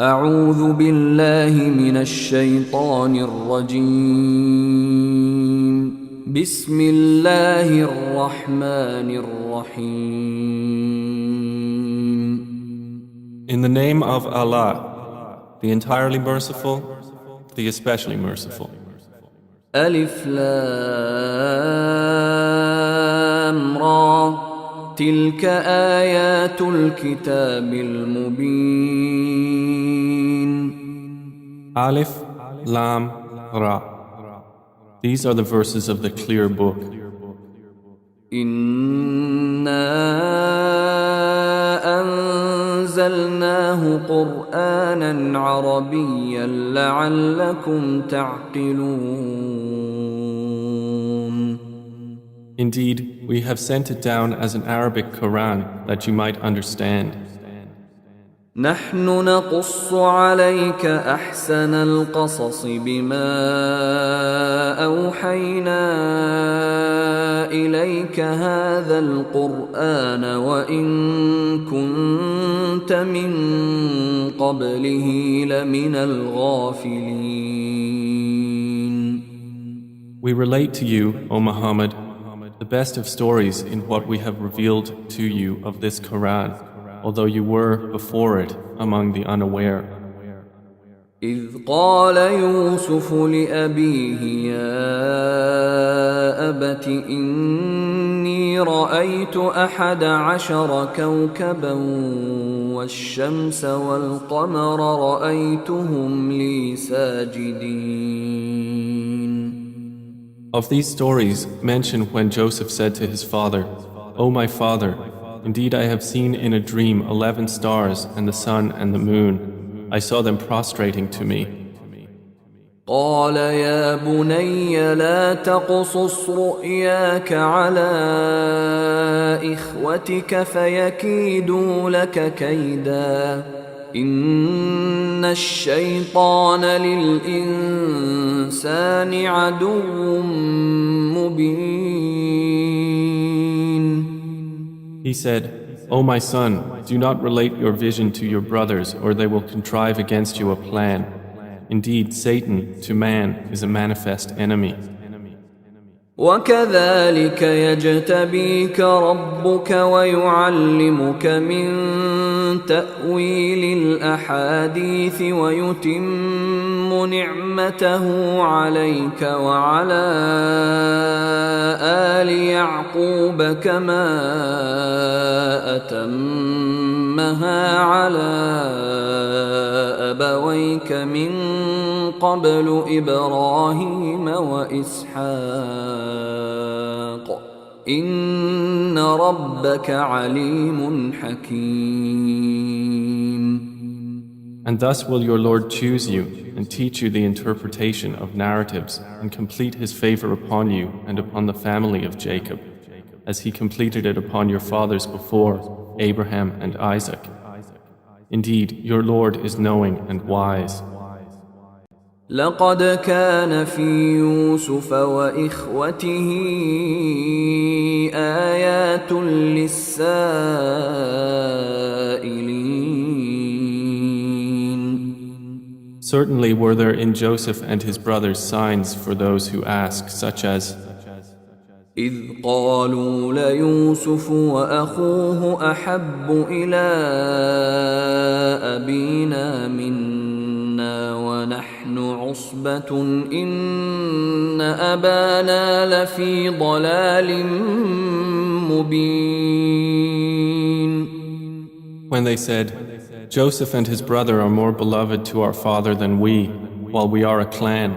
أعوذ بالله من الشيطان الرجيم. بسم الله الرحمن الرحيم. In the name of Allah, the entirely merciful, the especially merciful. ألف لام را تلك آيات الكتاب المبين. Alif, Lam, Ra. These are the verses of the clear book. إنا أنزلناه قرآنا عربيا لعلكم تعقلون. Indeed, we have sent it down as an Arabic Quran that you might understand. نحن نقص عليك أحسن القصص بما أوحينا إليك هذا القرآن وإن كنت من قبله لمن الغافلين. We relate to you, O Muhammad, the best of stories in what we have revealed to you of this Quran, although you were before it among the unaware. إذ قال يوسف لأبيه يا أبت إني رأيت 11 كوكبا والشمس والقمر رأيتهم لي ساجدين. Of these stories, mention when Joseph said to his father, O my father, indeed I have seen in a dream 11 stars and the sun and the moon. I saw them prostrating to me. قال يا بني لا تقصص رؤياك على إخوتك فيكيدوا لك كيدا إن الشيطان للإنسان عدو مبين. He said, O my son, do not relate your vision to your brothers or they will contrive against you a plan. Indeed, Satan to man is a manifest enemy. وكذلك يجتبيك ربك ويعلمك من تأويل الأحاديث ويتم نعمته عليك وعلى آل يعقوب كما أتمها على أبويك من قبل إبراهيم وإسحاق إن ربك عليم حكيم. And thus will your Lord choose you and teach you the interpretation of narratives and complete his favor upon you and upon the family of Jacob, as he completed it upon your fathers before, Abraham and Isaac. Indeed, your Lord is knowing and wise. لقد كان في يوسف وإخوته آيات للسائلين. Certainly were there in Joseph and his brothers signs for those who ask, such as إذ قالوا ليوسف وأخوه أحب إلى أبينا منا ونحن عصبة إن أبانا لفي ضلال مبين. When they said, Joseph and his brother are more beloved to our father than we, while we are a clan.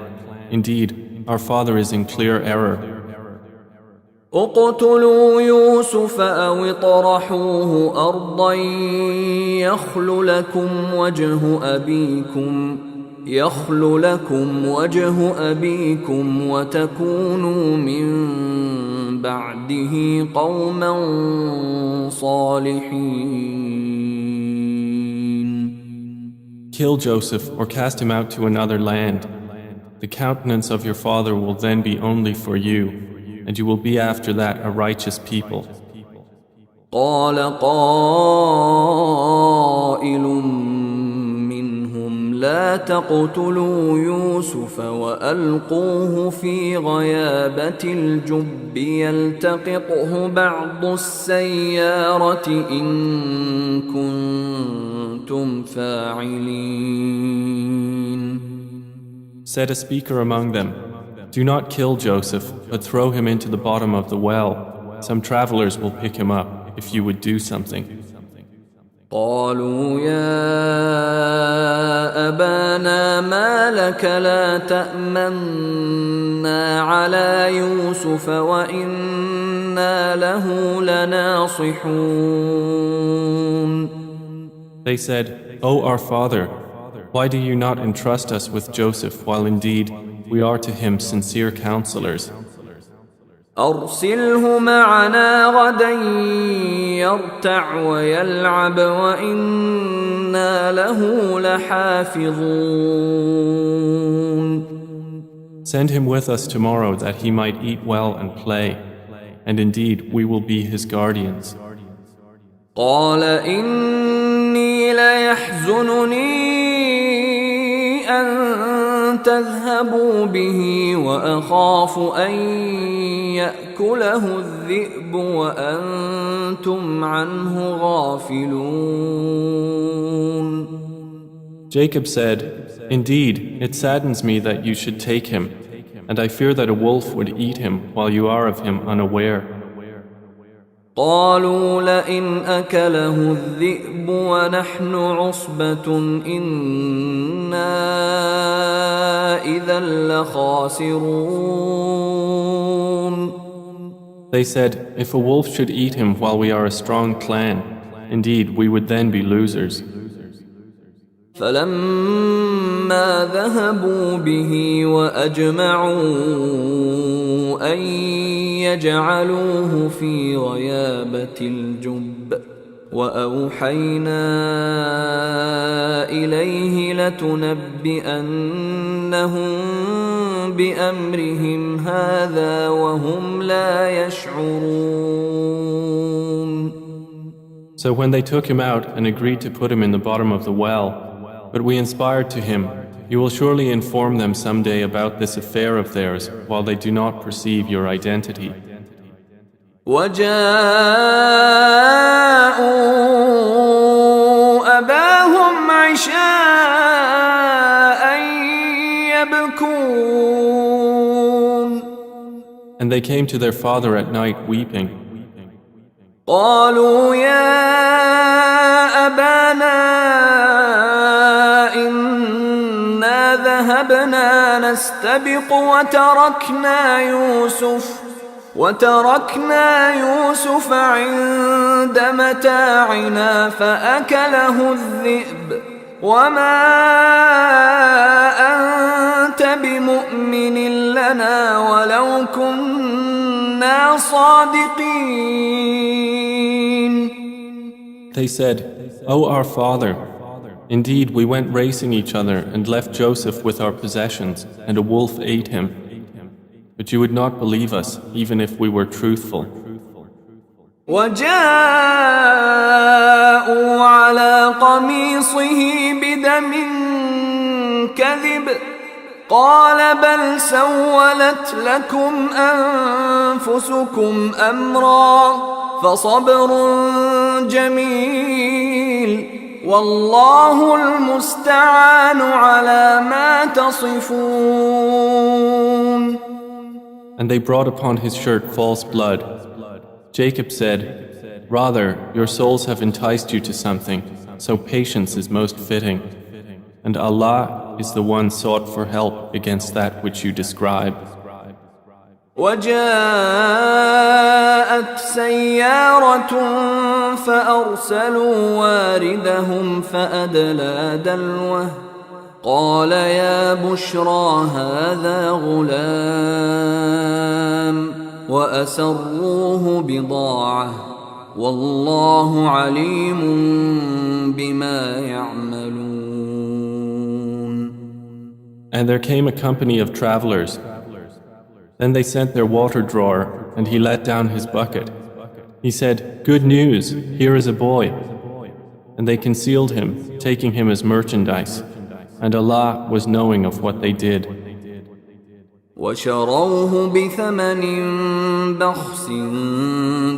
Indeed, our father is in clear error. اقتلوا يوسف أو اطرحوه أرضا يخل لكم وجه أبيكم وتكونوا من بعده قوما صالحين. Kill Joseph or cast him out to another land. The countenance of your father will then be only for you, and you will be after that a righteous people. قال قائل لا تقتلوا يوسف وألقوه في غيابة الجب يلتقطه بعض السيارة إن كنتم فاعلين. Said a speaker among them, "Do not kill Joseph, but throw him into the bottom of the well. Some travelers will pick him up if you would do something." قالوا يا أبانا ما لك لا تأمنا على يوسف وإنا له لناصحون. They said, "O our father, why do you not entrust us with Joseph while indeed we are to him sincere counselors? أرسله معنا غدا يرتع ويلعب وإنا له لحافظون. Send him with us tomorrow that he might eat well and play, and indeed we will be his guardians." قال إني ليحزنني أن تذهبوا به وأخاف أن يأكله الذئب وأنتم عنه غافلون. Jacob said, "Indeed, it saddens me that you should take him, and I fear that a wolf would eat him while you are of him unaware." قالوا لئن أكله الذئب ونحن عصبة إنا إذا لخاسرون. They said, "If a wolf should eat him while we are a strong clan, indeed we would then be losers." فلما ذهبوا به وأجمعوا أن يجعلوه في غيابة الجب وأوحينا إليه لتنبئنهم بأمرهم هذا وهم لا يشعرون. So when they took him out and agreed to put him in the bottom of the well, but we inspired to him, "You will surely inform them someday about this affair of theirs while they do not perceive your identity." وجاءوا أباهم عشاء يبكون. And they came to their father at night weeping. قالوا يا أبانا إنا ذهبنا نستبق وتركنا يوسف عند متاعنا فأكله الذئب وما أنت بمؤمن لنا ولو كنا صادقين. They said, "O our father, indeed we went racing each other and left Joseph with our possessions, and a wolf ate him. But you would not believe us, even if we were truthful." وجاءوا على قميصه بدم كذب قال بل سولت لكم أنفسكم أمرا فصبر جميل والله المستعان على ما تصفون. And they brought upon his shirt false blood. Jacob said, "Rather, your souls have enticed you to something, so patience is most fitting. And Allah is the one sought for help against that which you describe." وجاءت سيارة فأرسلوا واردهم فأدلى دلوه قال يا بشرى هذا غلام وأسروه بضاعة والله عليم بما يعملون. And there came a company of travelers. Then they sent their water drawer, and he let down his bucket. He said, "Good news, here is a boy." And they concealed him, taking him as merchandise. and Allah was knowing of what they did. وشروه بثمن بخس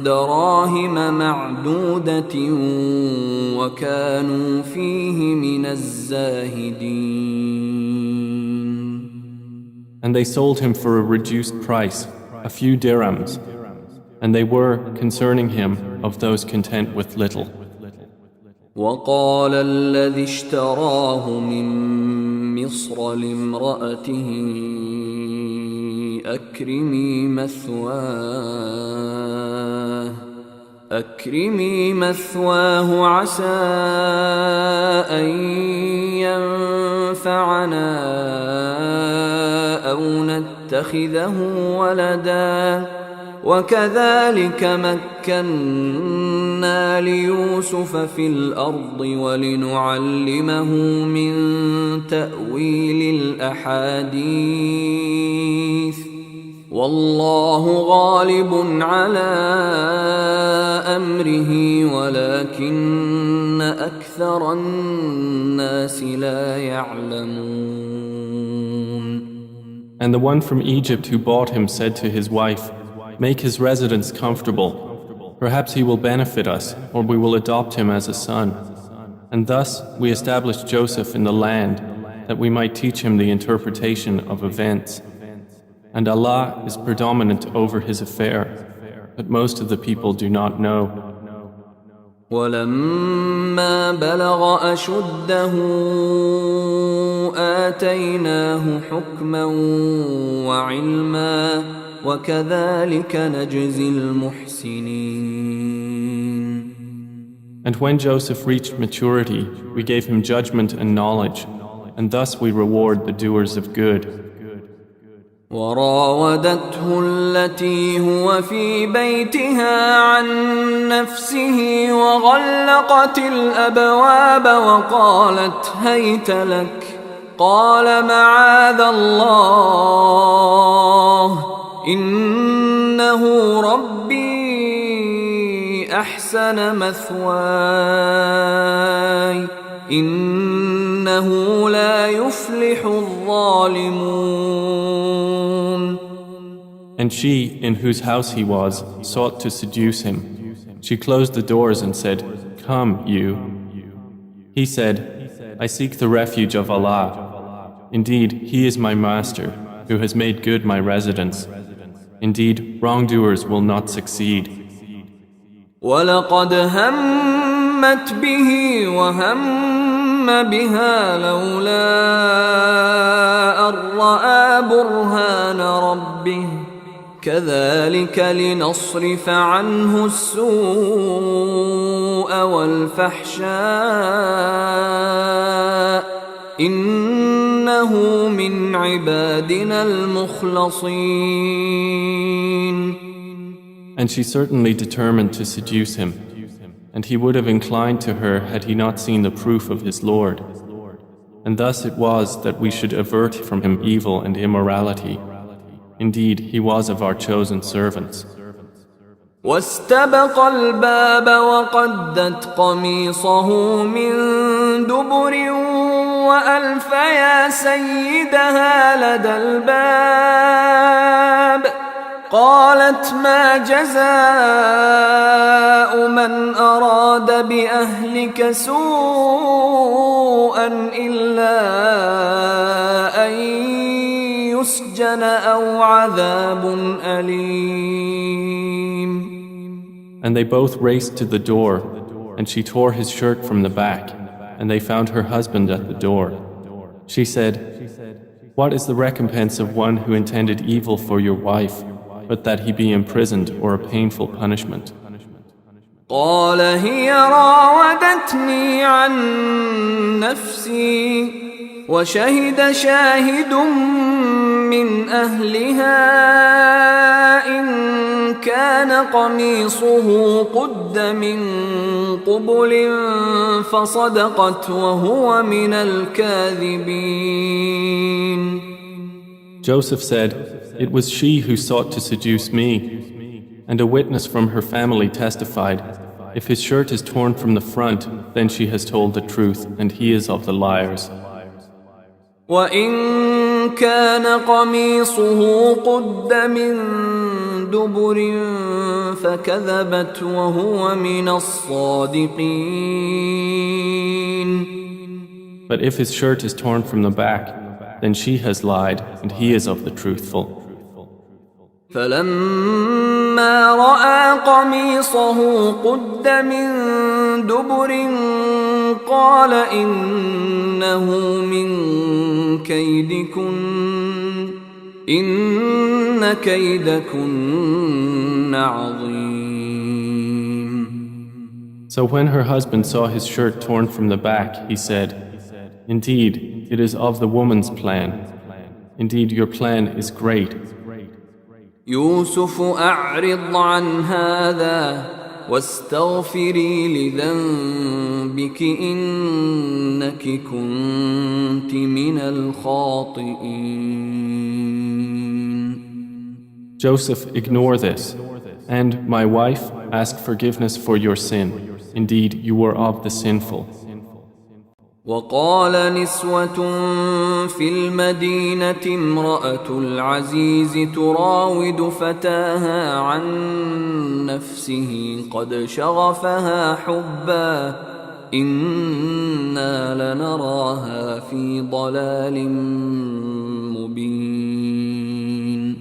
دراهم معدودة وكانوا فيه من الزاهدين. And they sold him for a reduced price, a few dirhams, and they were, concerning him, of those content with little. وقال الذي اشتراه من مصر لامرأته أكرمي مثواه عسى أن ينفعنا أو نتخذه ولدا وكذلك مكنا ليوسف في الأرض ولنعلمه من تأويل الأحاديث والله غالب على أمره ولكن أكثر الناس لا يعلمون. And the one from Egypt who bought him said to his wife, "Make his residence comfortable. Perhaps he will benefit us, or we will adopt him as a son." And thus we established Joseph in the land, that we might teach him the interpretation of events. And Allah is predominant over his affair, but most of the people do not know. ولما بلغ أشده آتيناه حكما وعلما وكذلك نجزي المحسنين. And when Joseph reached maturity, we gave him judgment and knowledge, and thus we reward the doers of good. وراودته التي هو في بيتها عن نفسه وغلقت الأبواب وقالت هيت لك قال معاذ الله إنه ربي أحسن مثواي إنه لا يفلح الظالمون. And she, in whose house he was, sought to seduce him. She closed the doors and said, "Come, you." He said, "I seek the refuge of Allah. Indeed, He is my master, who has made good my residence. Indeed, wrongdoers will not succeed." وَلَقَدْ هَمَّتْ بِهِ وَهَمَّ بِهَا لَوْلَا أَن رَّأَىٰ بُرْهَانَ رَبِّهِ كَذَلِكَ لِنَصْرِفَ عَنْهُ السُّوءَ وَالْفَحْشَاءَ إِنَّهُ مِنْ عِبَادِنَا الْمُخْلَصِينَ. And she certainly determined to seduce him, and he would have inclined to her had he not seen the proof of his Lord. And thus it was that we should avert from him evil and immorality. Indeed, he was of our chosen servants. واستبق الباب وقدت قميصه من دبر وألف يا سيدها لدى الباب قالت ما جزاء من أراد بأهلك سوءا إلا أن يسجن أو عذاب أليم. And they both raced to the door, and she tore his shirt from the back, and they found her husband at the door. She said, "What is the recompense of one who intended evil for your wife, but that he be imprisoned or a painful punishment?" قال هي راودتني عن نفسي وشهد شاهد من أهلها إن كان قميصه قد من قبل فصدقت وهو من الكاذبين. Joseph said, "It was she who sought to seduce me." And a witness from her family testified, "If his shirt is torn from the front, then she has told the truth, and he is of the liars." وإن كان قميصه قد من دبر فكذبت وهو من الصادقين. But if his shirt is torn from the back, then she has lied and he is of the truthful. فلما رأى قميصه قد من دبر قال إنه من كيدكن إن كيدكن عظيم. So when her husband saw his shirt torn from the back, he said, "Indeed, it is of the woman's plan. Indeed, your plan is great." يوسف أعرض عن هذا واستغفري لذنبك إنك كنت من الخاطئين. Joseph, ignore this, and my wife, ask forgiveness for your sin. Indeed, you were of the sinful. وقال نسوة في المدينة امرأة العزيز تراود فتاها عن نفسه قد شغفها حبا إنا لنراها في ضلال مبين.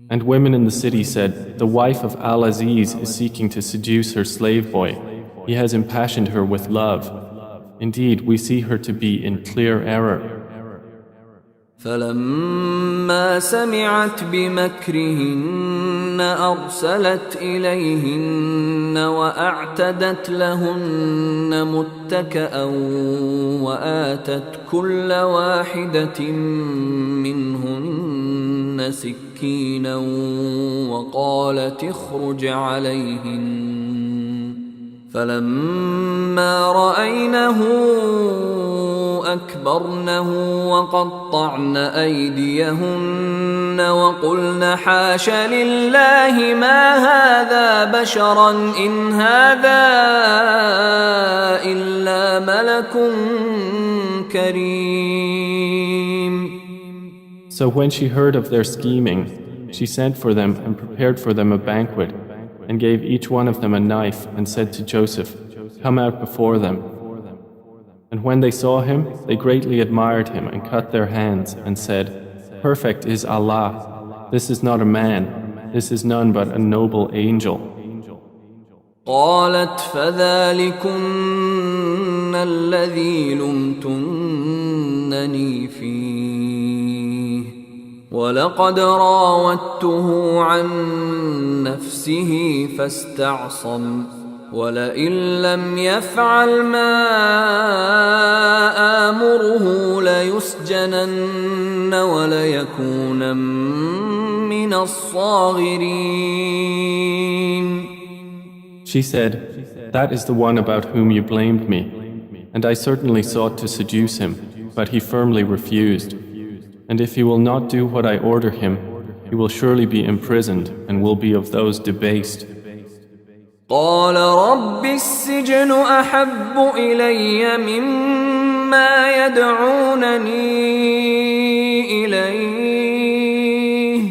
And women in the city said, the wife of Al-Aziz is seeking to seduce her slave boy. He has impassioned her with love. Indeed, we see her to be in clear error. فلما سمعت بمكرهن أرسلت إليهن وأعتدت لهن متكأ وآتت كل واحدة منهن سكينا وقالت اخرج عليهن فلما رأينه أكبرنه وقطعن أيديهن وقلن حاش لله ما هذا بشرا إن هذا إلا ملك كريم. So when she heard of their scheming, she sent for them and prepared for them a banquet, and gave each one of them a knife and said to Joseph, "Come out before them." And when they saw him, they greatly admired him and cut their hands and said, "Perfect is Allah. This is not a man. This is none but a noble angel." قالت فذلكن الذي لمتنني فيه ولقد راودته عن نفسه فاستعصم ولئن لم يفعل ما آمره ليسجنن وليكون من الصاغرين. She said, "That is the one about whom you blamed me, and I certainly sought to seduce him, but he firmly refused. And if he will not do what I order him, he will surely be imprisoned and will be of those debased." قال رب السجن أحب إلي مما يدعونني إليه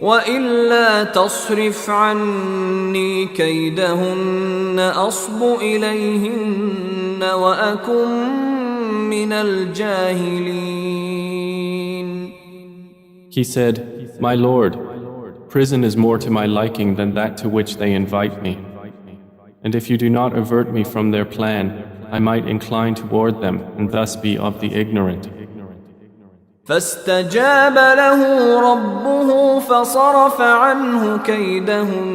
وإلا تصرف عني كيدهن أصب إليهن وأكن من الجاهلين. He said, "My Lord, prison is more to my liking than that to which they invite me. And if you do not avert me from their plan, I might incline toward them and thus be of the ignorant." فاستجاب له ربه فصرف عنه كيدهن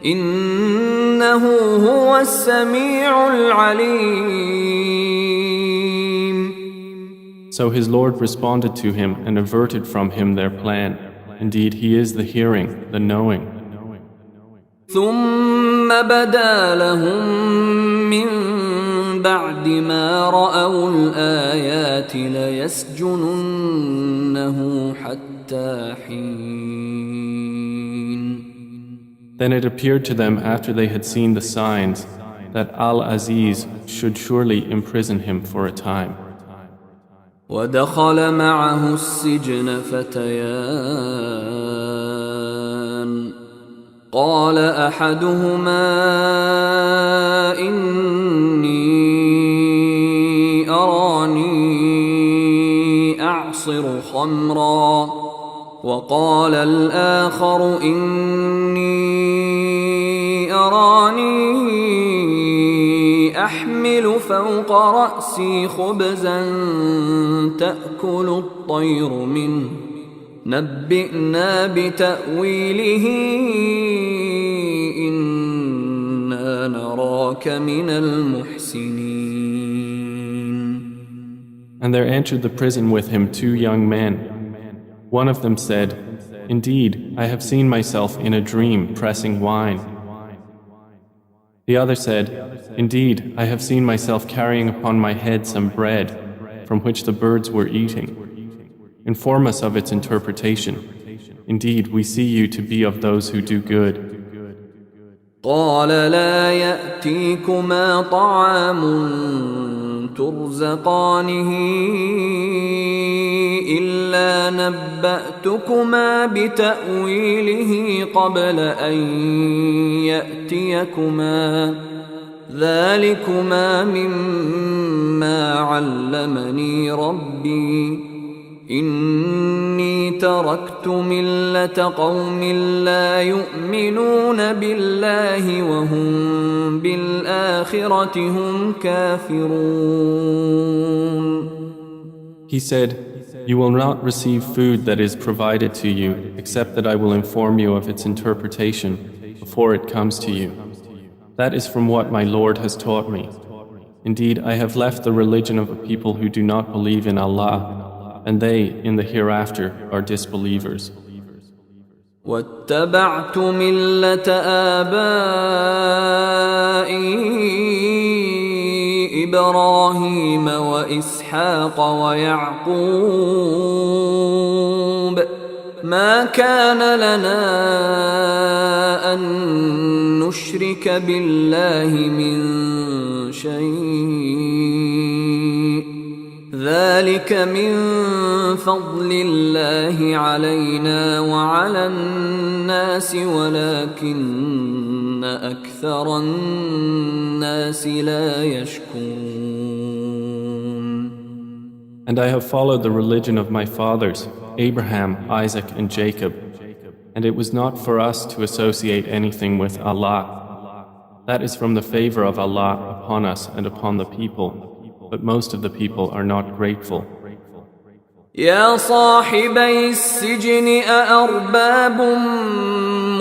إنه هو السميع العليم. So his Lord responded to him and averted from him their plan. Indeed, he is the hearing, the knowing. ثم بدا لهم من بعد ما رأوا الآيات ليسجننه حتى حين. Then it appeared to them after they had seen the signs that Al-Aziz should surely imprison him for a time. ودخل معه السجن فتيان قال أحدهما إني أراني أعصر خمرا وقال الآخر إني أراني أحمل فوق رأسي خبزا تأكل الطير منه نبئنا بتأويله إنا نراك من المحسنين. And there entered the prison with him 2 young men. One of them said, "Indeed, I have seen myself in a dream pressing wine." The other said, "Indeed, I have seen myself carrying upon my head some bread from which the birds were eating. Inform us of its interpretation. Indeed, we see you to be of those who do good." قال لا يأتيكما طعام ترزقانه إلا نبأتكما بتأويله قبل أن يأتيكما ذلكما مما علمني ربي إني تركت ملة قوم لا يؤمنون بالله وهم بالآخرة هم كافرون. He said, "You will not receive food that is provided to you except that I will inform you of its interpretation before it comes to you. That is from what my Lord has taught me. Indeed, I have left the religion of a people who do not believe in Allah, and they, in the hereafter, are disbelievers." واتبعت ملة آبائي إبراهيم وإسحاق ويعقوب ما كان لنا أن نشرك بالله من شيء ذلك من فضل الله علينا وعلى الناس ولكن أكثر الناس لا يشكرون. And I have followed the religion of my fathers, Abraham, Isaac, and Jacob, and it was not for us to associate anything with Allah. That is from the favor of Allah upon us and upon the people, but most of the people are not grateful. يا صاحبي السجن أأرباب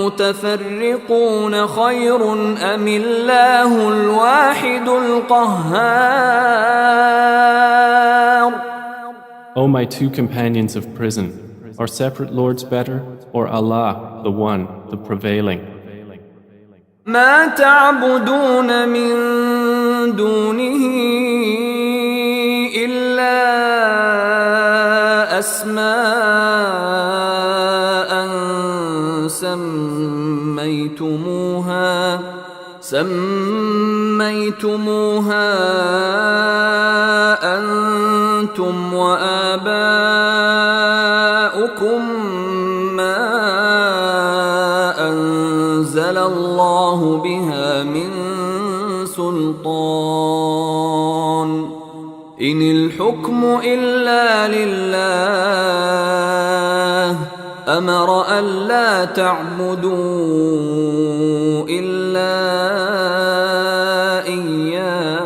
متفرقون خير أم الله الواحد القهار. O my 2 companions of prison, are separate lords better, or Allah, the one, the prevailing? ما تعبدون من دونه إلا أسماء سميتموها أنتم وآباؤكم ما أنزل الله بها من سلطان إن الحكم إلا لله أمر ألا تعبدوا إلا إياه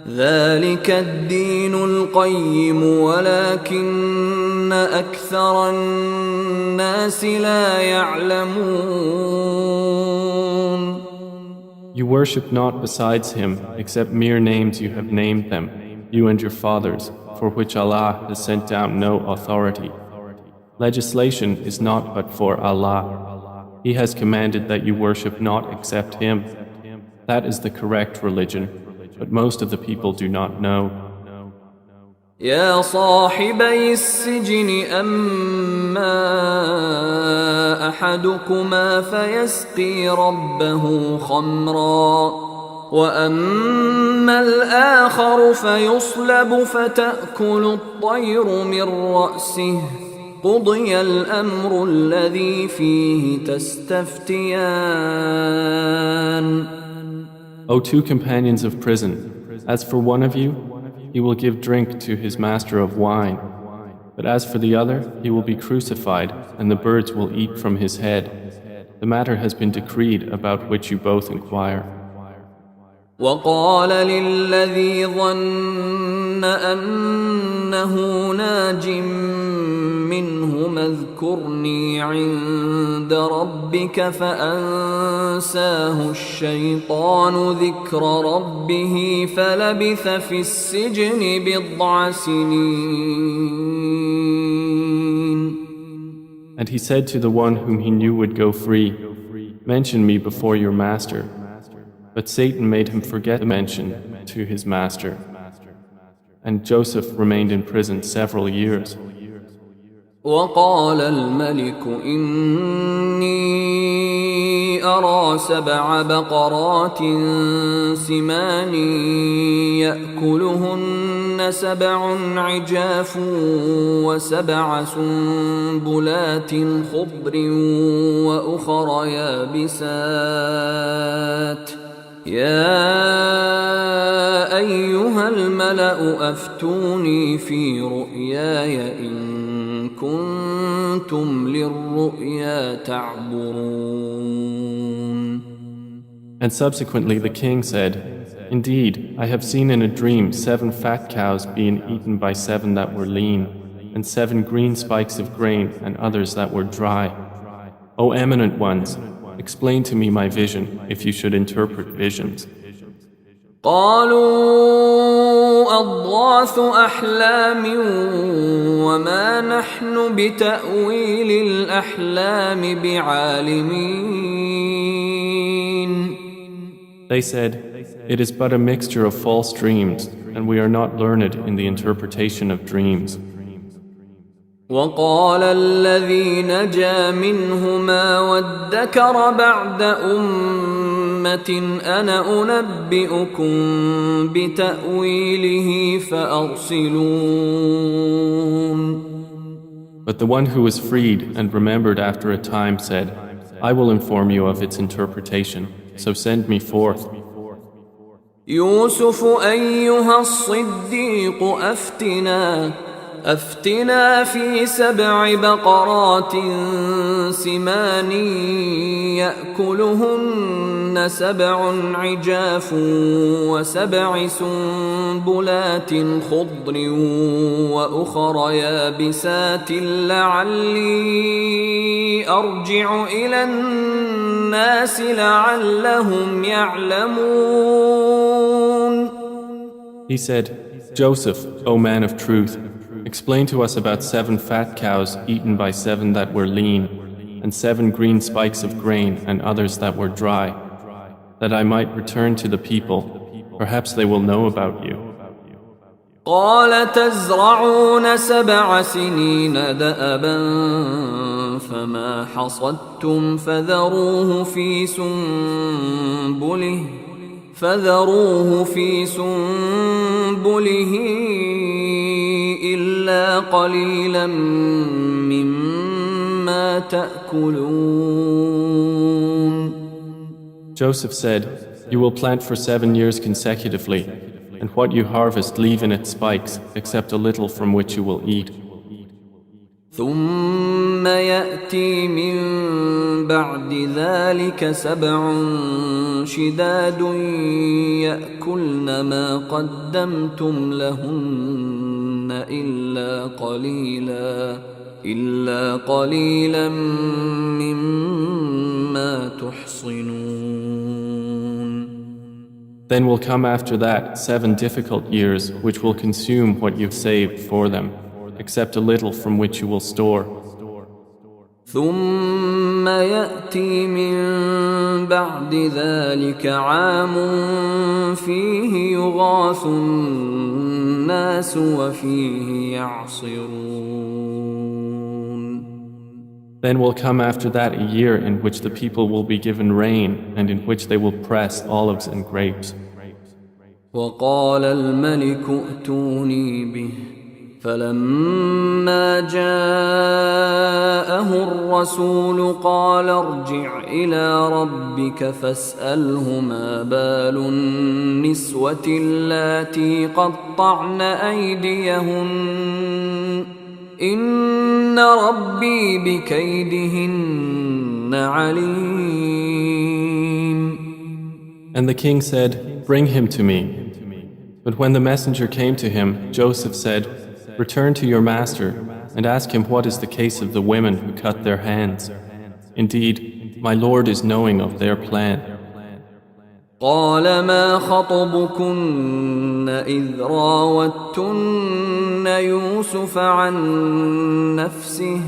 ذلك الدين القيم ولكن أكثر الناس لا يعلمون. You worship not besides him except mere names you have named them, you and your fathers, for which Allah has sent down no authority. Legislation is not but for Allah. He has commanded that you worship not except Him. That is the correct religion, but most of the people do not know. يا صاحبي السجن أما أحدكما فيسقي ربه خمرا وأما الآخر فيصلب فتأكل الطير من رأسه قضي الأمر الذي فيه تستفتيان. O two companions of prison, as for one of you, he will give drink to his master of wine. But as for the other, he will be crucified, and the birds will eat from his head. The matter has been decreed about which you both inquire. وقال للذي ظن أنه ناج منهما اذكرني عند ربك فأنساه الشيطان ذكر ربه فلبث في السجن بضع سنين. And he said to the one whom he knew would go free, "Mention me before your master." But Satan made him forget the mention to his master. And Joseph remained in prison several years. وقال الملك إني أرى 7 بقرات سمان يأكلهن 7 عجاف و7 سنبلات خضر وأخر يابسات يا أيها الملأ أفتوني في رؤياي إن كنتم للرؤيا تعبرون. And subsequently the king said, "Indeed, I have seen in a dream 7 fat cows being eaten by 7 that were lean, and 7 green spikes of grain and others that were dry. O eminent ones, explain to me my vision if you should interpret visions." قالوا أضغاث أحلام وما نحن بتأويل الأحلام بعالمين. They said, "It is but a mixture of false dreams, and we are not learned in the interpretation of dreams." وقال الذي نجا منهما وادكر بعد أمة أنا أنبئكم بتأويله فأرسلون. But the one who was freed and remembered after a time said, "I will inform you of its interpretation, so send me forth." يوسف أيها الصديق أفتنا في 7 بقرات سمان يأكلهن 7 عجاف و7 سنبلات خضر وأخر يابسات لعلي أرجع إلى الناس لعلهم يعلمون. He said, "Joseph, O man of truth, explain to us about 7 fat cows eaten by 7 that were lean, and 7 green spikes of grain and others that were dry, that I might return to the people. Perhaps they will know about you." قال تزرعون 7 سنين دأبا فما حصدتم فذروه في سنبله إلا قليلا مما تأكلون. Joseph said, "You will plant for 7 years consecutively, and what you harvest leave in its spikes, except a little from which you will eat. ثم يأتي من بعد ذلك 7 شداد يأكلن ما قدمتم لهن إلا قليلا مما تحصنون. Then will come after that 7 difficult years which will consume what you've saved for them, except a little from which you will store. ثم يأتي من بعد ذلك عام فيه يغاث الناس وفيه يعصرون. Then will come after that a year in which the people will be given rain and in which they will press olives and grapes. وقال الملك ائتوني به فلما جاءه الرسول قال ارجع إلى ربك فاسأله ما بال النسوة اللاتي قطعن أيديهن إن ربي بكيدهن عليم. And the king said, "Bring him to me." But when the messenger came to him, Joseph said, "Return to your master and ask him what is the case of the women who cut their hands. Indeed, my Lord is knowing of their plan." قال ما خطبكن إذ راوتن يوسف عن نفسه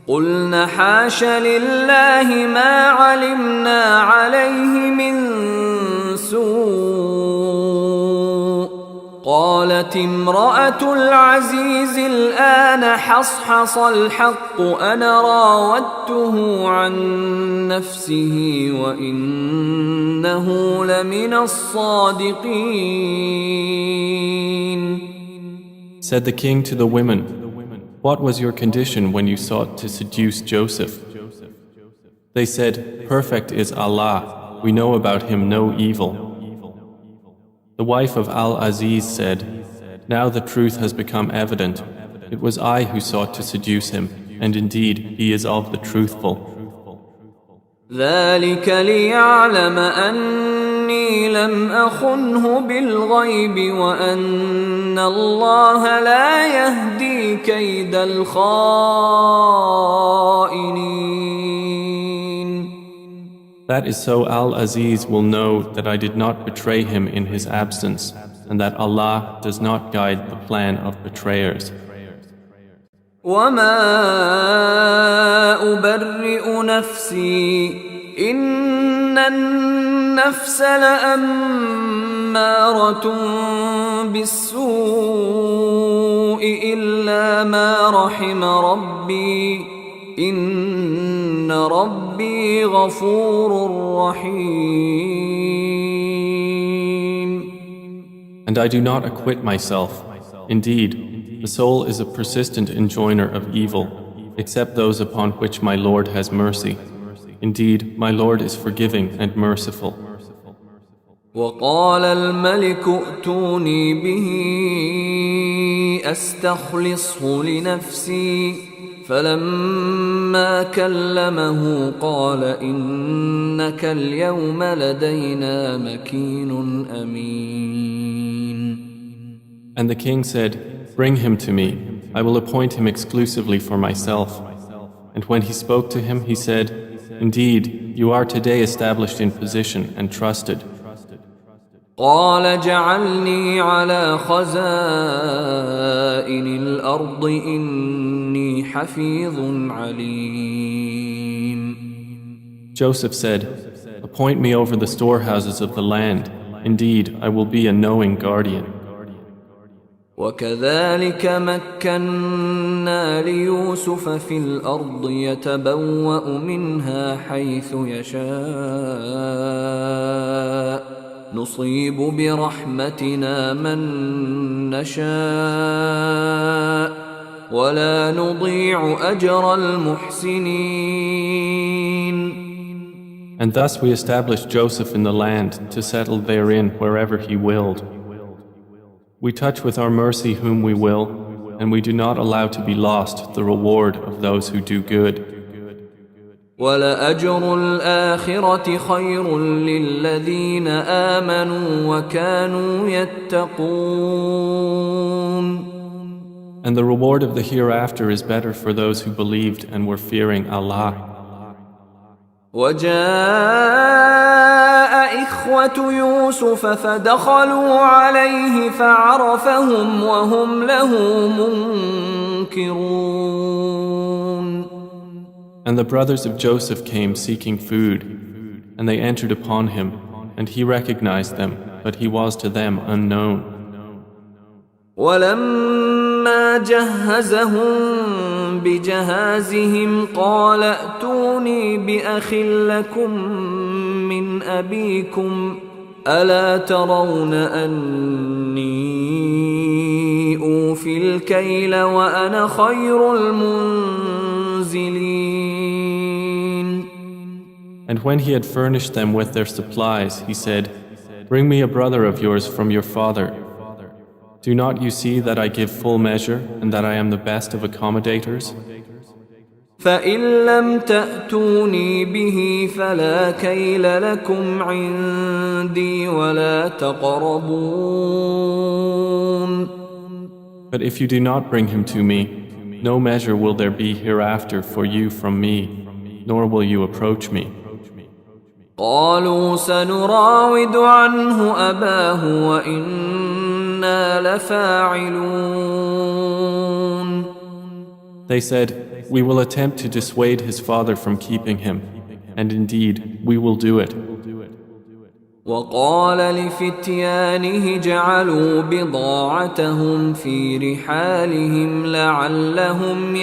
قلن حاش لله ما علمنا عليه من سوء قالت امرأة العزيز الآن حصحص الحق أنا راودته عن نفسه وإنه لمن الصادقين. Said the king to the women, "What was your condition when you sought to seduce Joseph?" They said, "Perfect is Allah, we know about him no evil." The wife of Al-Aziz said, "Now the truth has become evident. It was I who sought to seduce him, and indeed he is of the truthful." ذلك ليعلم أني لم أخنه بالغيب وأن الله لا يهدي كيد الخائنين. That is so Al-Aziz will know that I did not betray him in his absence, and that Allah does not guide the plan of betrayers. وما أبرئ نفسي إن النفس لأمارة بالسوء إلا ما رحم ربي إن ربي غفور رحيم. And I do not acquit myself. Indeed, the soul is a persistent enjoiner of evil, except those upon which my Lord has mercy. Indeed, my Lord is forgiving and merciful. وقال الملك ائتوني به أستخلصه لنفسي فلما كلمه قال إنك اليوم لدينا مكين أمين. And the king said, "Bring him to me. I will appoint him exclusively for myself." And when he spoke to him, he said, "Indeed, you are today established in position and trusted." قال جعلني على خزائن الأرض إني حفيظ عليم. Joseph said, "Appoint me over the storehouses of the land. Indeed, I will be a knowing guardian." وكذلك مكنا ليوسف في الأرض يتبوأ منها حيث يشاء نصيب برحمتنا من نشاء ولا نضيع أجر المحسنين. And thus we established Joseph in the land to settle therein wherever he willed. We touch with our mercy whom we will, and we do not allow to be lost the reward of those who do good. وَلَأَجْرُ الْآخِرَةِ خَيْرٌ لِلَّذِينَ آمَنُوا وَكَانُوا يَتَّقُونَ. And the reward of the hereafter is better for those who believed and were fearing Allah. وجاء إخوة يوسف فدخلوا عليه فعرفهم وهم له منكرون. And the brothers of Joseph came seeking food, and they entered upon him, and he recognized them, but he was to them unknown. ولما جهزهم بجهازهم قال ائتوني بأخ لكم من أبيكم ألا ترون أني أوفي الكيل وأنا خير المنزلين. And when he had furnished them with their supplies, he said, "Bring me a brother of yours from your father. Do not you see that I give full measure and that I am the best of accommodators? فإن لم تأتوني به فلا كيل لكم عندي ولا تقربون." But if you do not bring him to me, no measure will there be hereafter for you from me, nor will you approach me. قالوا سنراود عنه أباه وإنا لفاعلون. They said, "We will attempt to dissuade his father from keeping him, and indeed we will do it." وقال لفتيانه جعلوا بضاعتهم في رحالهم لعلهم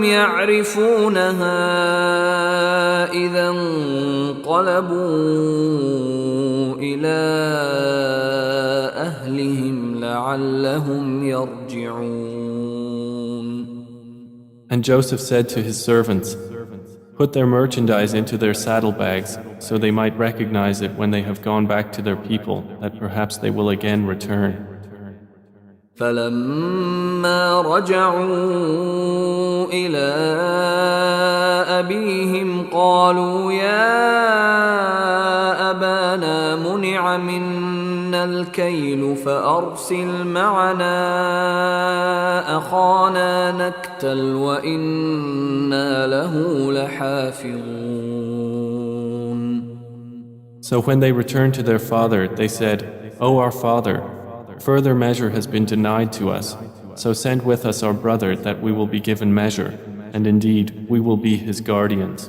يعرفونها إذا انقلبوا إلى أهلهم لعلهم يرجعون. And Joseph said to his servants, "Put their merchandise into their saddlebags, so they might recognize it when they have gone back to their people, that perhaps they will again return." فلما رجعوا إلى أبيهم قالوا يا أبانا منع منا الكيل فأرسل معنا أخانا نكتل وإنا له لحافظون. So when they returned to their father, they said, "O our father, further measure has been denied to us, so send with us our brother that we will be given measure, and indeed we will be his guardians."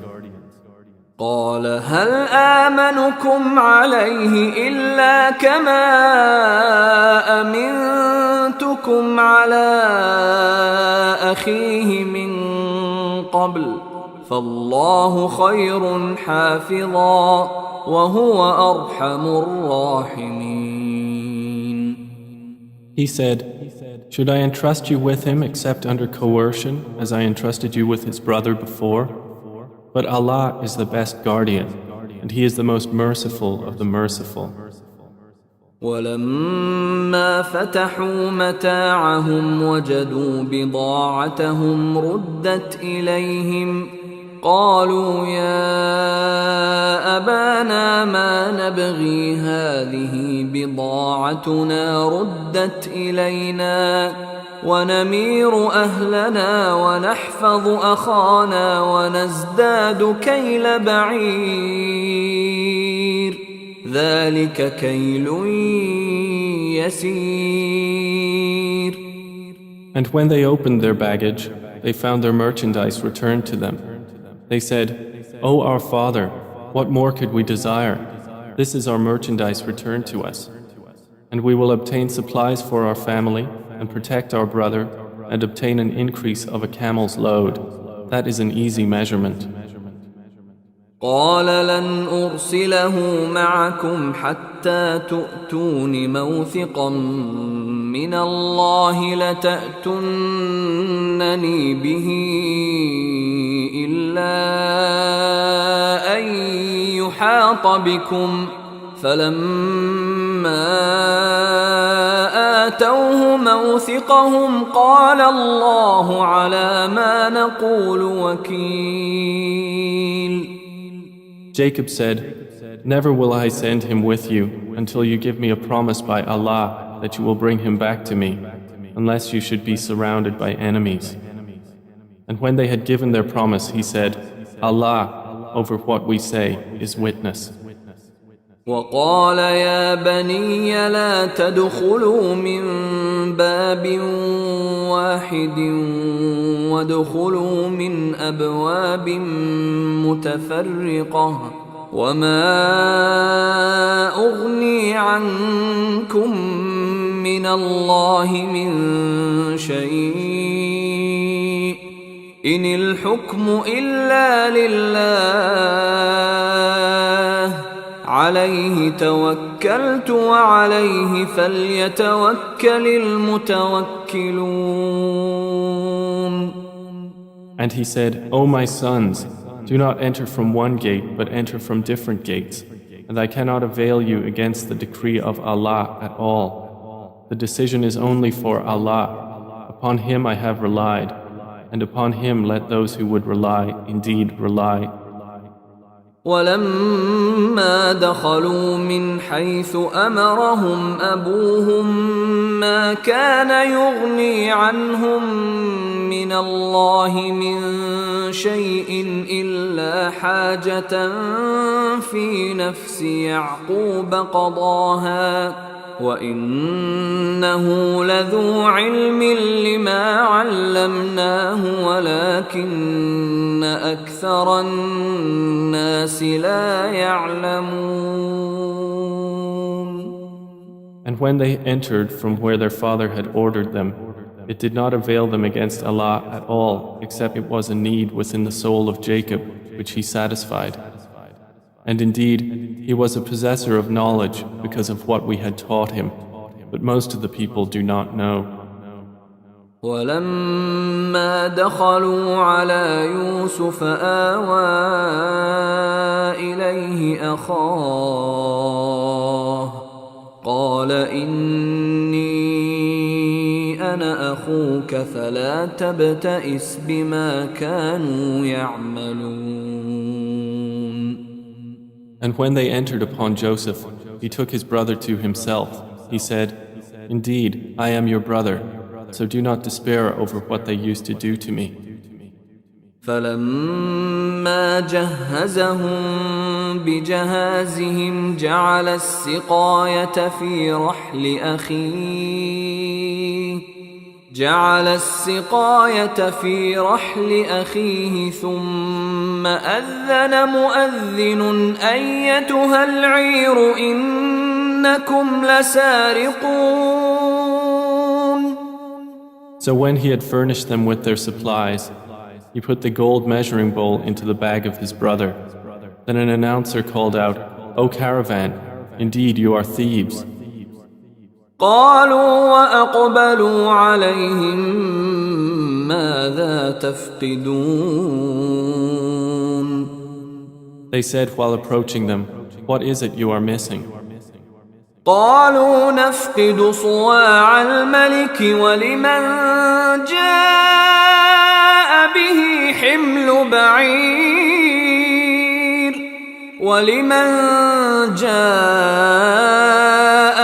قال هل آمنكم عليه إلا كما أمنتكم على أخيه من قبل فالله خير حافظا وهو أرحم الراحمين. He said, "Should I entrust you with him except under coercion, as I entrusted you with his brother before? But Allah is the best guardian, and He is the most merciful of the merciful." ولما فتحوا متاعهم وجدوا بضاعتهم ردت إليهم قالوا يا أبانا ما نبغي هذه بضاعتنا ردت إلينا ونمير أهلنا ونحفظ أخانا ونزداد كيل بعير ذلك كيل يسير. And when they opened their baggage, they found their merchandise returned to them. They said, "O our father, what more could we desire? This is our merchandise returned to us. And we will obtain supplies for our family and protect our brother and obtain an increase of a camel's load. That is an easy measurement." قال لن أرسله معكم حتى تؤتون موثقا من الله لتأتونني به إلا أن يحاط بكم فلما آتوه موثقهم قال الله على ما نقول وكيل. Jacob said, "Never will I send him with you until you give me a promise by Allah that you will bring him back to me, unless you should be surrounded by enemies." And when they had given their promise, he said, "Allah, over what we say, is witness." وقال يا بني لا تدخلوا من باب واحد وادخلوا من أبواب متفرقة وما أغني عنكم من الله من شيء إن الحكم إلا لله عليه توكلت وعليه فليتوكل المتوكلون. And he said, O my sons, do not enter from one gate, but enter from different gates. And I cannot avail you against the decree of Allah at all. The decision is only for Allah. Upon Him I have relied, and upon Him let those who would rely indeed rely. ولما دخلوا من حيث أمرهم أبوهم ما كان يغني عنهم من الله من شيء إلا حاجة في نفس يعقوب قضاها وإنه لذو علم لما علمناه ولكن أكثر الناس لا يعلمون. And when they entered from where their father had ordered them, it did not avail them against Allah at all, except it was a need within the soul of Jacob, which He satisfied. And indeed, he was a possessor of knowledge because of what we had taught him, but most of the people do not know. ولما دخلوا على يوسف آوى إليه أخاه قال إني أنا أخوك فلا تبتئس بما كانوا يعملون. And when they entered upon Joseph, he took his brother to himself. He said, Indeed, I am your brother, so do not despair over what they used to do to me. فلما جهزهم بجهازهم جعل السقاية في رحل أخيه ثم أذن مؤذن أيتها العير إنكم لسارقون. So when he had furnished them with their supplies, he put the gold measuring bowl into the bag of his brother. Then an announcer called out, O caravan, indeed you are thieves. قالوا وأقبلوا عليهم ماذا تفقدون. They said while approaching them, What is it you are missing? قالوا نفقد صواع الملك ولمن جاء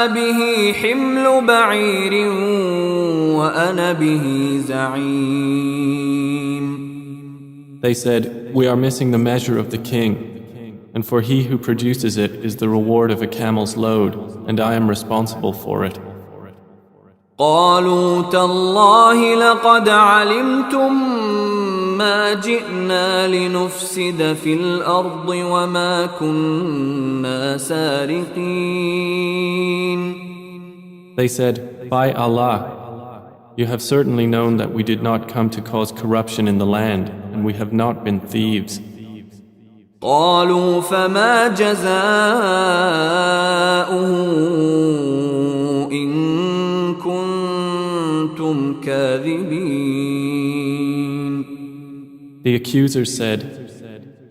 به حمل بعير وأنا به زعيم. They said, We are missing the measure of the king, and for he who produces it is the reward of a camel's load, and I am responsible for it. قالوا تالله لقد علمتم ما جئنا لنفسد في الأرض وما كنا سارقين. They said, By Allah, you have certainly known that we did not come to cause corruption in the land, and we have not been thieves. قالوا فما جزاؤه إن كنتم كاذبين. The accusers said,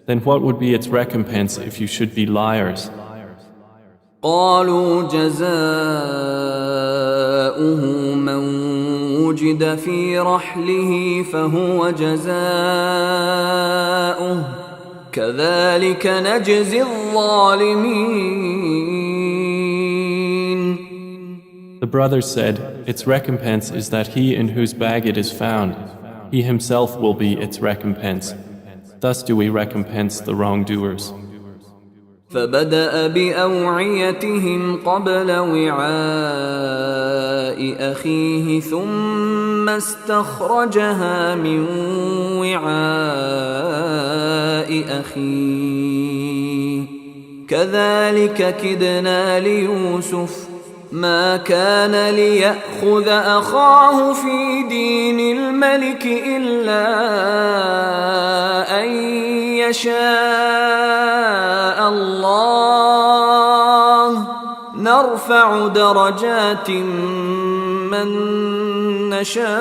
Then what would be its recompense if you should be liars? قالوا جزاؤه من وجد في رحله فهو جزاؤه كذلك نجزي الظالمين. The brothers said, Its recompense is that he in whose bag it is found, he himself will be its recompense. Thus do we recompense the wrongdoers. فبدأ بأوعيتهم قبل وعاء أخيه ثم استخرجها من وعاء أخيه كذلك كدنا ليوسف ما كان ليأخذ أخاه في دين الملك إلا أن يشاء الله نرفع درجات من نشاء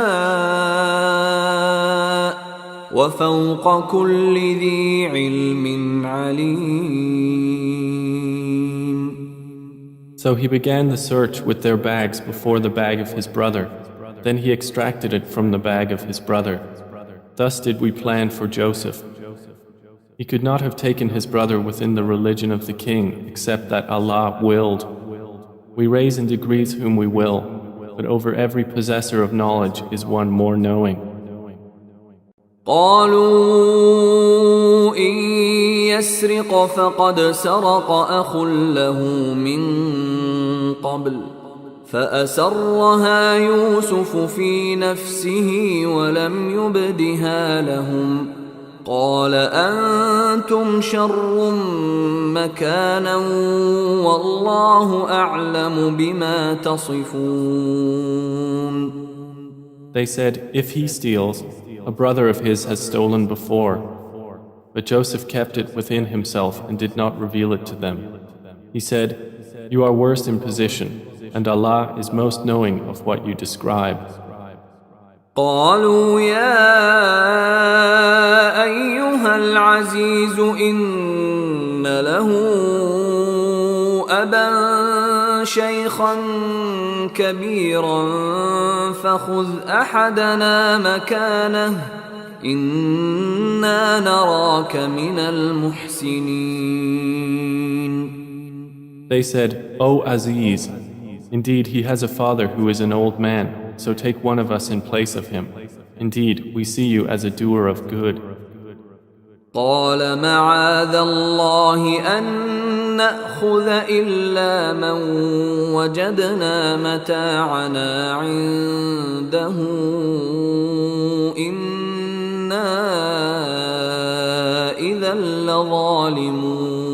وفوق كل ذي علم عليم. So he began the search with their bags before the bag of his brother. Then he extracted it from the bag of his brother. Thus did we plan for Joseph. He could not have taken his brother within the religion of the king except that Allah willed. We raise in degrees whom we will, but over every possessor of knowledge is one more knowing. قالوا إن يسرق فقد سرق أخ له من قبل فأسرها يوسف في نفسه ولم يبدها لهم قال أنتم شر مكانا والله أعلم بما تصفون. They said, if he steals, a brother of his has stolen before. But Joseph kept it within himself and did not reveal it to them. He said, you are worse in position, and Allah is most knowing of what you describe. قالوا يا أيها العزيز إن له أبا شيخا كبيرا فخذ أحدنا مكانه إنا نراك من المحسنين. They said, O Aziz, indeed he has a father who is an old man, so take one of us in place of him. Indeed, we see you as a doer of good. قال معاذ الله أن نأخذ إلا من وجدنا متاعنا عنده إنا إذا لظالمون.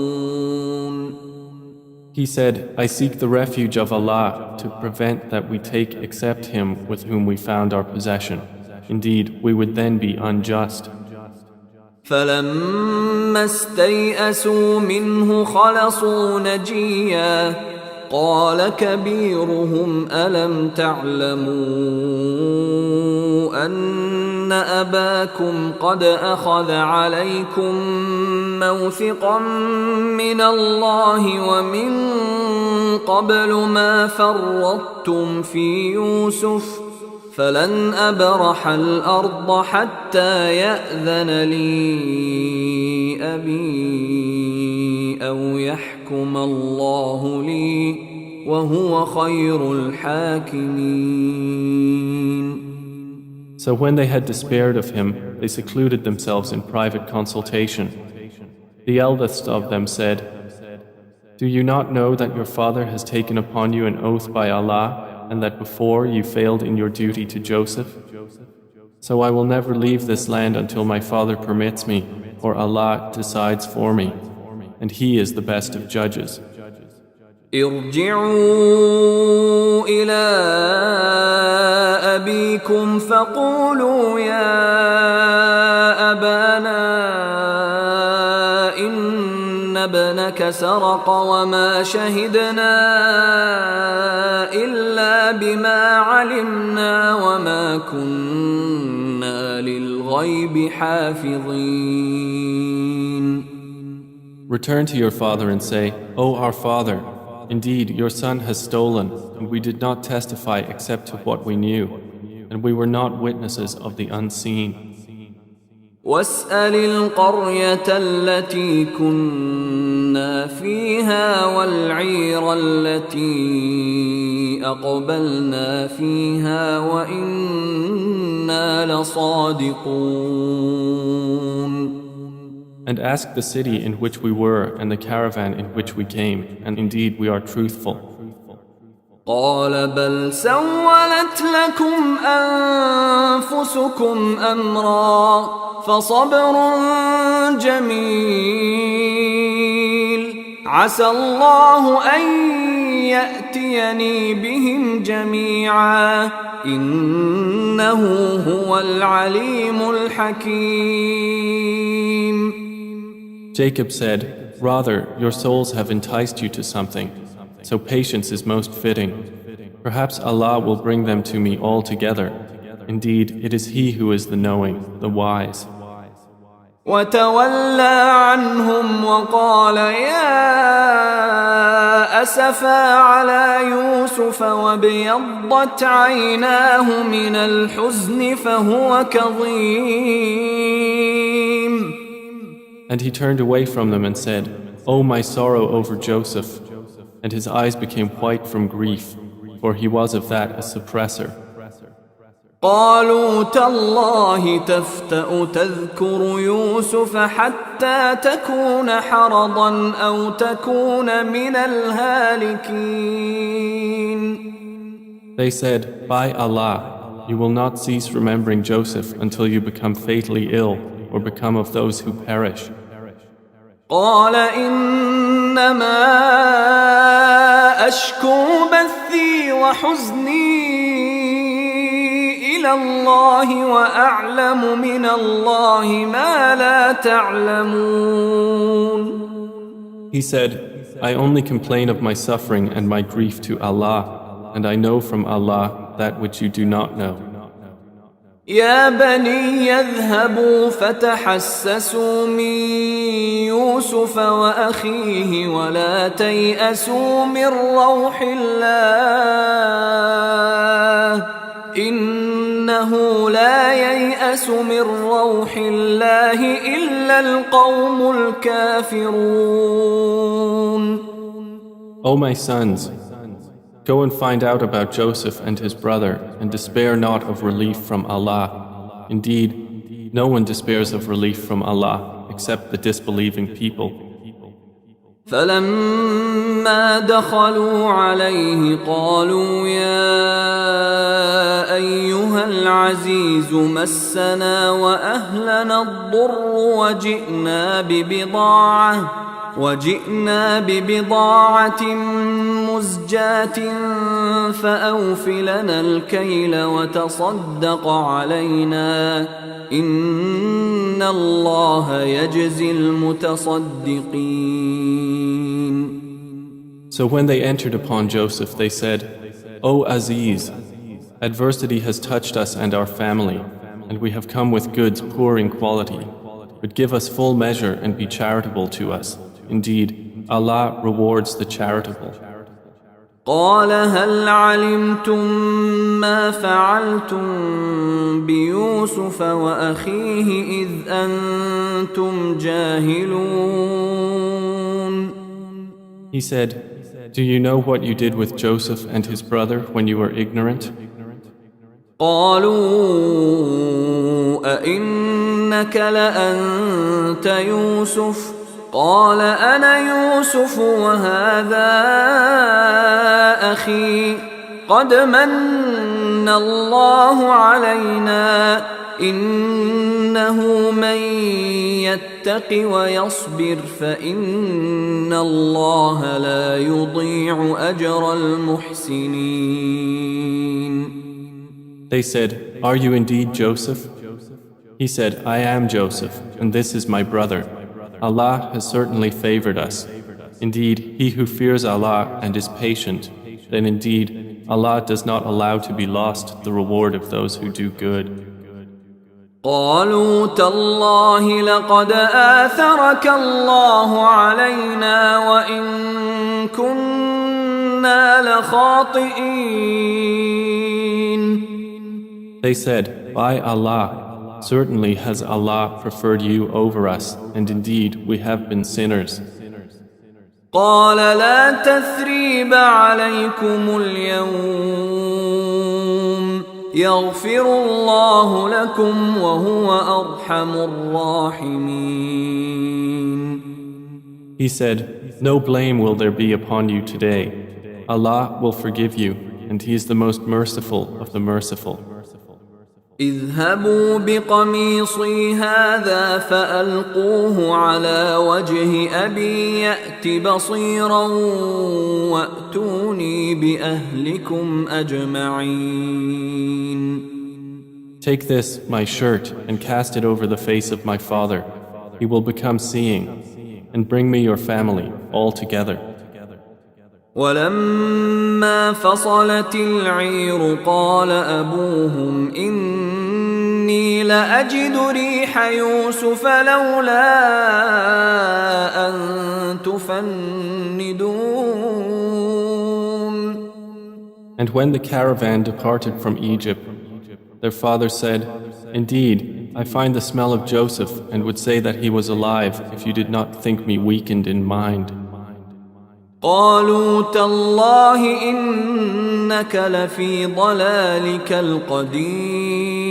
He said, I seek the refuge of Allah to prevent that we take except him with whom we found our possession. Indeed, we would then be unjust. فلما استيئسوا منه خلصوا نجيا قال كبيرهم ألم تعلموا أن أباكم قد أخذ عليكم موثقا من الله ومن قبل ما فرطتم في يوسف فلن أبرح الأرض حتى يأذن لي أبي أو يحكم الله لي وهو خير الحاكمين. So when they had despaired of him, they secluded themselves in private consultation. The eldest of them said, do you not know that your father has taken upon you an oath by Allah and that before you failed in your duty to Joseph? So I will never leave this land until my father permits me, or Allah decides for me, and He is the best of judges. ارجعوا إلى أبيكم فقولوا يا أبانا إن ابنك سرق وما شهدنا إلا بما علمنا وما كنا للغيب حافظين. Return to your father and say, O our father, indeed your son has stolen, and we did not testify except to what we knew, and we were not witnesses of the unseen. واسأل القرية التي كنا فيها والعير التي أقبلنا فيها وإنا لصادقون. And ask the city in which we were and the caravan in which we came, and indeed we are truthful. قال بل سولت لكم أنفسكم أمرا فصبر جميل عسى الله أن يأتيني بهم جميعا إنه هو العليم الحكيم. Jacob said, "Rather, your souls have enticed you to something, so patience is most fitting. Perhaps Allah will bring them to me all together. Indeed, it is He who is the knowing, the wise." وتولى عنهم وقال يا أسفا على يوسف وابيضت عيناه من الحزن فهو كظيم. And he turned away from them and said, "Oh, my sorrow over Joseph." And his eyes became white from grief, for he was of that a suppressor. قالوا تالله تفتأ تذكر يوسف حتى تكون حرضا أو تكون من الهالكين. They said, "By Allah, you will not cease remembering Joseph until you become fatally ill or become of those who perish." قال إنما أشكو بثي وحزني إلى الله وأعلم من الله ما لا تعلمون. He said, "I only complain of my suffering and my grief to Allah, and I know from Allah that which you do not know." يا بني يذهبوا فتحسسوا من يوسف وأخيه ولا تيأسوا من روح الله إنه لا ييأس من روح الله إلا القوم الكافرون. O my sons, go and find out about Joseph and his brother, and despair not of relief from Allah. Indeed, no one despairs of relief from Allah except the disbelieving people. فلما دخلوا عليه قالوا يا أيها العزيز مسنا وأهلنا الضر وجئنا ببضاعة مزجاة فأوف لنا الكيل وتصدق علينا إن الله يجزي المتصدقين. So when they entered upon Joseph, they said, "O Aziz, adversity has touched us and our family, and we have come with goods poor in quality. But give us full measure and be charitable to us. Indeed, Allah rewards the charitable." قال هل علمتم ما فعلتم بيوسف وأخيه إذ أنتم جاهلون. He said, "Do you know what you did with Joseph and his brother when you were ignorant?" قالوا أئنك لأنت يوسف قال أنا يوسف وهذا أخي قد من الله علينا إنه من يتق ويصبر فإن الله لا يضيع أجر المحسنين. They said, "Are you indeed Joseph?" He said, "I am Joseph, and this is my brother. Allah has certainly favored us. Indeed, he who fears Allah and is patient, then indeed Allah does not allow to be lost the reward of those who do good." قالوا تالله لقد آثرك الله علينا وإن كنا لخاطئين. They said, "By Allah, certainly has Allah preferred you over us, and indeed we have been sinners." قال لا تثريب عليكم اليوم يغفر الله لكم وهو أرحم الراحمين. He said, "No blame will there be upon you today. Allah will forgive you, and He is the most merciful of the merciful. اذهبوا بقميصي هذا فألقوه على وجه أبي يأت بصيرا وأتوني بأهلكم أجمعين. Take this, my shirt, and cast it over the face of my father. He will become seeing, and bring me your family all together. ولما فصلت العير قال أبوهم إني لأجد ريح يوسف لولا أن تفندون. And when the caravan departed from Egypt, their father said, Indeed, I find the smell of Joseph and would say that he was alive if you did not think me weakened in mind. قالوا تالله إنك لفي ضلالك القديم.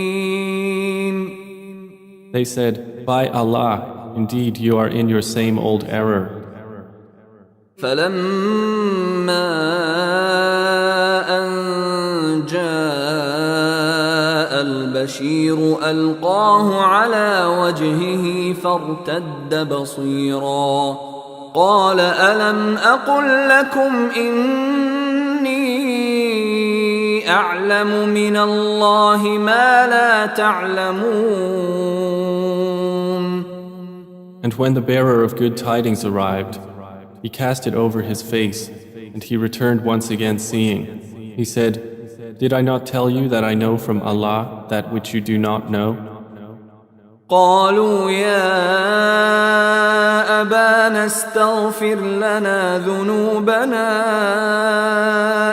They said, By Allah, indeed you are in your same old error. فلما أن جاء البشير ألقاه على وجهه فارتد بصيرا قال ألم أقل لكم إني أعلم من الله ما لا تعلمون. And when the bearer of good tidings arrived, he cast it over his face, and he returned once again seeing. He said, Did I not tell you that I know from Allah that which you do not know? قالوا يا أبانا استغفر لنا ذنوبنا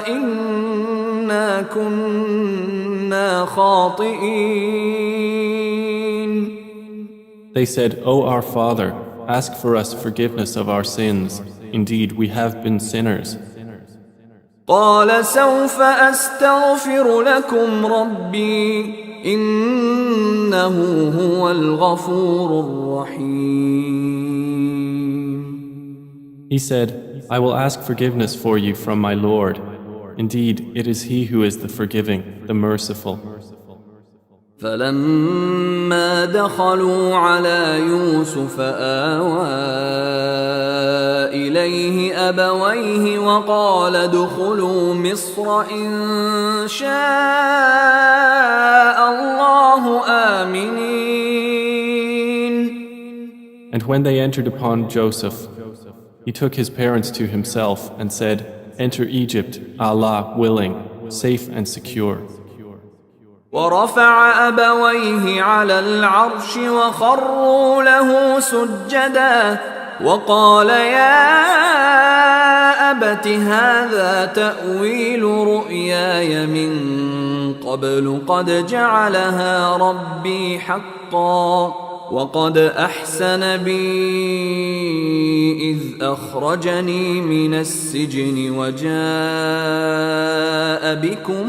إنا كنا خاطئين. They said, O our father, ask for us forgiveness of our sins. Indeed, we have been sinners. قال سوف أستغفر لكم ربي إنه هو الغفور الرحيم. He said, I will ask forgiveness for you from my Lord. Indeed, it is He who is the forgiving, the merciful. فلما دخلوا على يوسف آوى إليه أبويه وقال ادخلوا مصر إن شاء الله آمنين. And when they entered upon Joseph, he took his parents to himself and said, Enter Egypt, Allah willing, safe and secure. ورفع أبويه على العرش وخروا له سجدا وقال يا أبت هذا تأويل رؤياي من قبل قد جعلها ربي حقا وقد أحسن بي إذ أخرجني من السجن وجاء بكم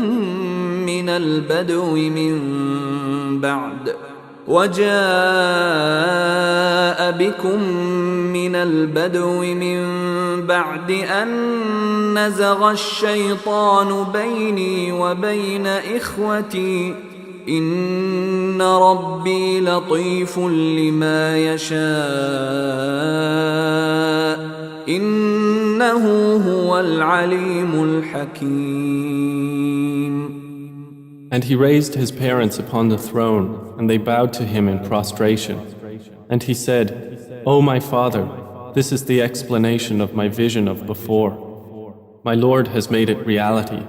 من البدو من بعد أن نزغ الشيطان بيني وبين إخوتي إن ربي لطيف لما يشاء إنه هو العليم الحكيم. And he raised his parents upon the throne, and they bowed to him in prostration. And he said, O my father, this is the explanation of my vision of before. My Lord has made it reality.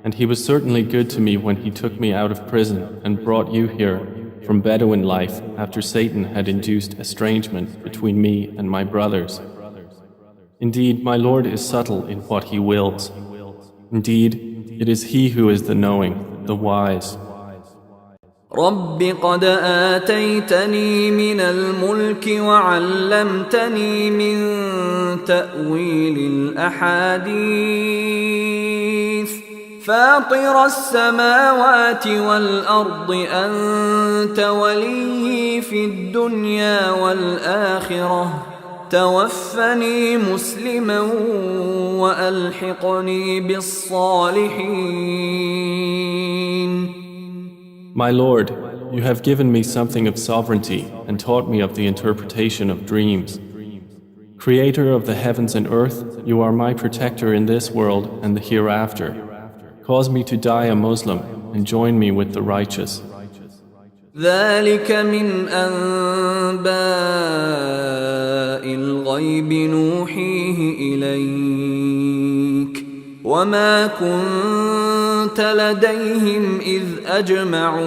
And he was certainly good to me when he took me out of prison and brought you here from Bedouin life after Satan had induced estrangement between me and my brothers. Indeed, my Lord is subtle in what he wills. Indeed, it is he who is the knowing, the wise. رب قد آتيتني من الملك وعلمتني من تأويل الأحاديث فاطر السماوات والأرض أنت ولي في الدنيا والآخرة توفني مسلما وألحقني بالصالحين. My Lord, you have given me something of sovereignty and taught me of the interpretation of dreams. Creator of the heavens and earth, you are my protector in this world and the hereafter. Cause me to die a Muslim and join me with the righteous. ذلك من أنباء الغيب نوحيه إليك وما كنت لديهم إذ أجمعوا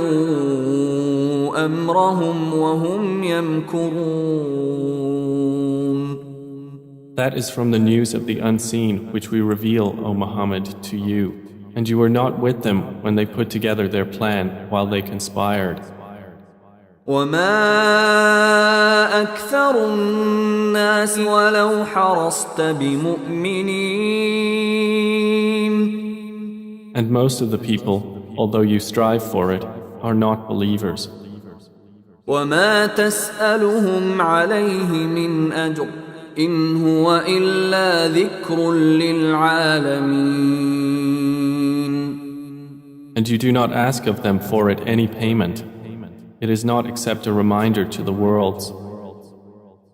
أمرهم وهم يمكرون. That is from the news of the unseen which we reveal, O Muhammad, to you, and you were not with them when they put together their plan while they conspired. وما أكثر الناس ولو حرصت بمؤمنين. And most of the people, although you strive for it, are not believers. وما تسألهم عليه من أجر إن هو إلا ذكر للعالمين. And you do not ask of them for it any payment. It is not except a reminder to the worlds.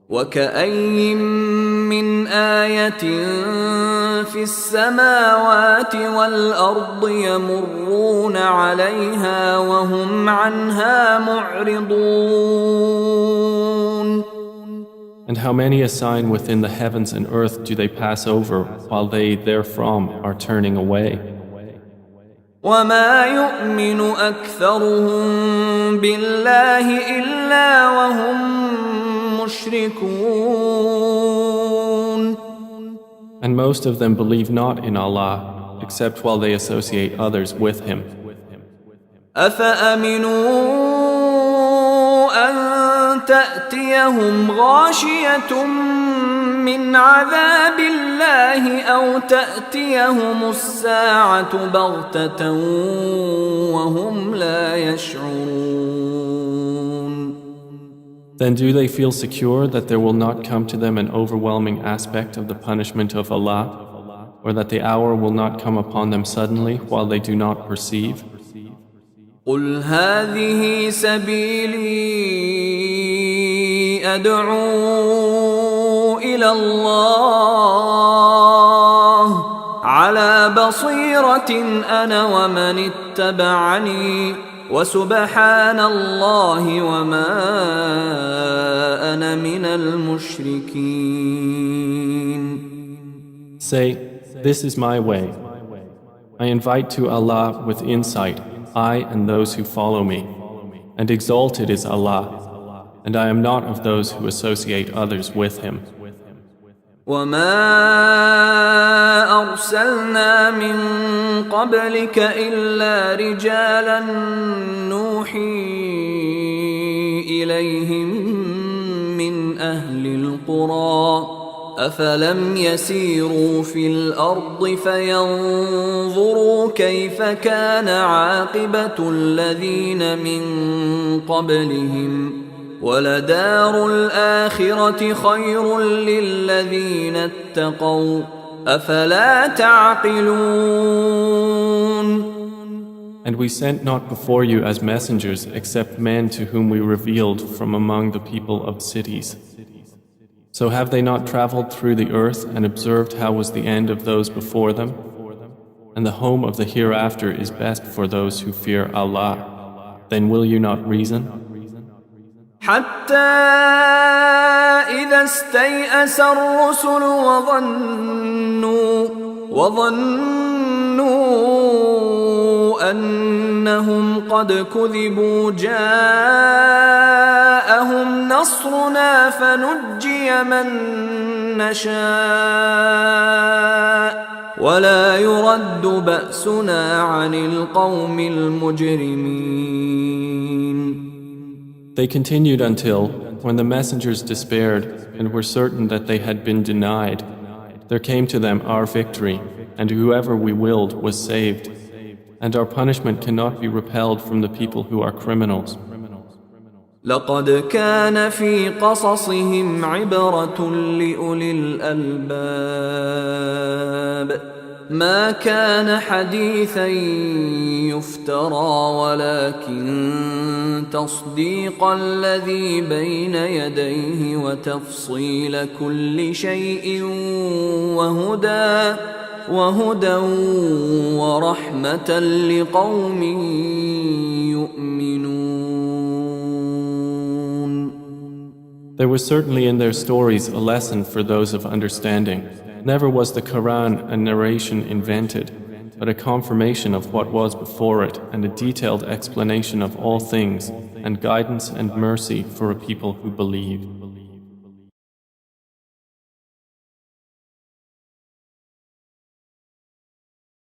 وكأي من آية في السماوات والأرض يمرون عليها وهم عنها معرضون. And how many a sign within the heavens and earth do they pass over while they therefrom are turning away? وما يؤمن أكثرهم بالله إلا وهم مشركون. And most of them believe not in Allah except while they associate others with Him. أفأمنوا أن تأتيهم غاشية من عذاب الله أو تأتيهم الساعة بغتة وهم لا يشعرون. Then do they feel secure that there will not come to them an overwhelming aspect of the punishment of Allah, or that the hour will not come upon them suddenly while they do not perceive? قل هذه سبيلي أدعو إلى الله على بصيرة أنا ومن اتبعني وسبحان الله وما أنا من المشركين. Say, this is my way. I invite to Allah with insight, I and those who follow me, and exalted is Allah, and I am not of those who associate others with Him. وما أرسلنا من قبلك إلا رجالا نوحي إليهم من أهل القرى أفلم يسيروا في الأرض فينظروا كيف كان عاقبة الذين من قبلهم ولدار الآخرة خير للذين اتقوا أفلا تعقلون. And we sent not before you as messengers except men to whom we revealed from among the people of cities. So have they not traveled through the earth and observed how was the end of those before them? And the home of the hereafter is best for those who fear Allah. Then will you not reason? حتى إذا استيأس الرسل وظنوا أنهم قد كذبوا جاءهم نصرنا فنجي من نشاء ولا يرد بأسنا عن القوم المجرمين. They continued until, when the messengers despaired and were certain that they had been denied, there came to them our victory, and whoever we willed was saved, and our punishment cannot be repelled from the people who are criminals. لقد كان في قصصهم عبرة لأولي الألباب ما كان حديثا يفترى ولكن تصديق الذي بين يديه وتفصيل كل شيء وهدى ورحمة لقوم يؤمنون. There was certainly in their stories a lesson for those of understanding. Never was the Quran a narration invented, but a confirmation of what was before it and a detailed explanation of all things and guidance and mercy for a people who believe.